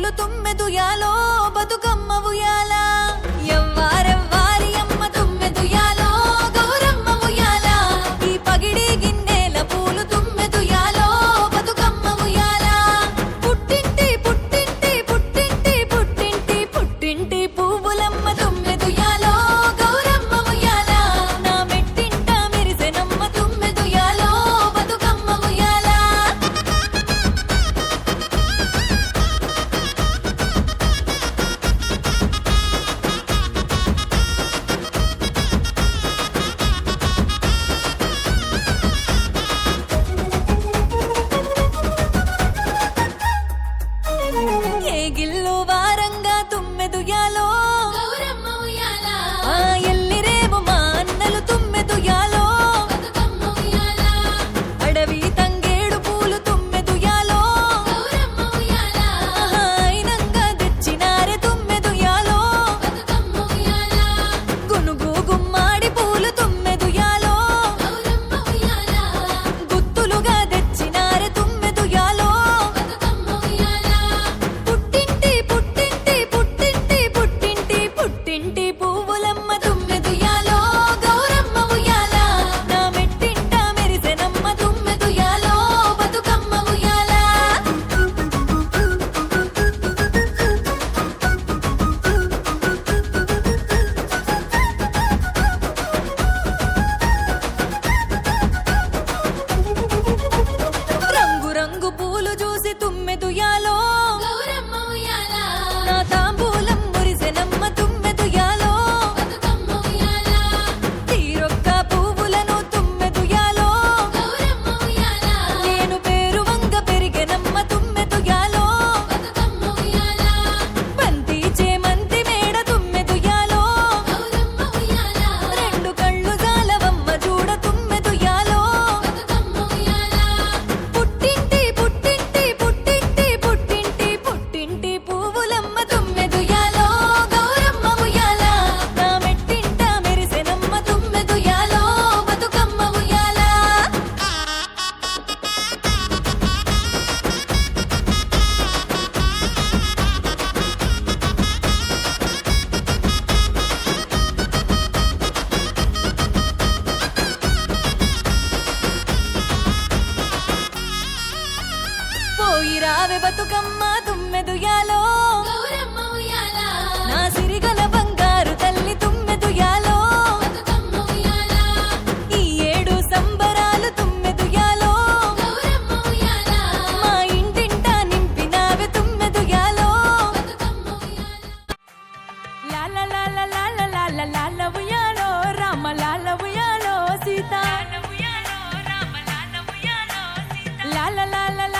పూలు తుమ్మెదుయాలో బతుకమ్మ ఉయ్యాల ఎవ్వారెవ్వారి అమ్మ తుమ్మెదుయాలో గౌరమ్మ ఉయ్యాల ఈ పగిడి గిన్నెల పూలు తుమ్మెదుయాలో బతుకమ్మ ఉయ్యాల పుట్టింటి పుట్టింటి పుట్టింటి పుట్టింటి పుట్టింటి పువ్వులమ్మ తుమ్మెదుయాలో గౌరమ్మ ఉయ్యాల నా మెట్టింట మెరిసెనమ్మ తుమ్మెదుయాలో బతుకమ్మ ఉయ్యాల ఏ గిల్లు వారంగా తుమ్మెదుయాలో గౌరమ్మ ఉయ్యాల ఆ ఎల్లిరేవు మా అన్నలు తుమ్మెదుయాలో బతుకమ్మ ఉయ్యాల అడవి తంగేడు పూలు తుమ్మెదుయాలో గౌరమ్మ ఉయ్యాల అయినంగా తెచ్చినారే తుమ్మెదుయాలో బతుకమ్మ ఉయ్యాల గునుగు గుమ్మాడి పూలు తుమ్మెదుయాలో గౌరమ్మ ఉయ్యాల గుత్తులుగా తెచ్చినారే తుమ్మెదుయాలో బతుకమ్మ ఉయ్యాల పుట్టింటి పుట్టింటి పుట్టింటి పుట్టింటి పుట్టింటి పువ్వులమ్మ తుమ్మెదుయాలో గౌరమ్మ ఉయ్యాల నా మెట్టింట మెరిసెనమ్మ తుమ్మెదుయాలో బతుకమ్మ ఉయ్యాల రంగు రంగు పూలు చూసి తుమ్మెదుయాలో గౌరమ్మ ఉయ్యాల నా తాంబూలం మురిసెనమ్మ తుమ్మెదుయాలో బతుకమ్మ ఉయ్యాల తీరొక్క పువ్వులను తుమ్మెదుయాలో గౌరమ్మ ఉయ్యాల నేను పేరు వంగ పెరిగెనమ్మ తుమ్మెదుయాలో బతుకమ్మ ఉయ్యాల బంతి చేమంతి మేడ తుమ్మెదుయాలో గౌరమ్మ ఉయ్యాల రెండు కళ్ళు జాలవమ్మ చూడ తుమ్మెదుయాలో బతుకమ్మ ఉయ్యాల పుట్టింటి పుట్టింటి పుట్టింటి పుట్టింటి పుట్టింటి పువ్వులమ్మ తుమ్మెదుయాలో గౌరమ్మ ఉయ్యాల నా మెట్టింట మెరిసెనమ్మ తుమ్మెదుయాలో బతుకమ్మ ఉయ్యాల పోయి రావే బతుకమ్మ తుమ్మెదుయాలో గౌరమ్మ ఉయ్యాల నా సిరిగల బంగారు తల్లి తుమ్మెదుయాలో బతుకమ్మ ఉయ్యాల ఈ ఏడు సంబరాలు తుమ్మెదుయాలో గౌరమ్మ ఉయ్యాల మా ఇంటింట నింపినావే తుమ్మెదుయాలో బతుకమ్మ ఉయ్యాల లాల లాల లాల లాల లాల ఉయ్యాలో రామ లాల ఉయ్యాలో సీత లాల లాల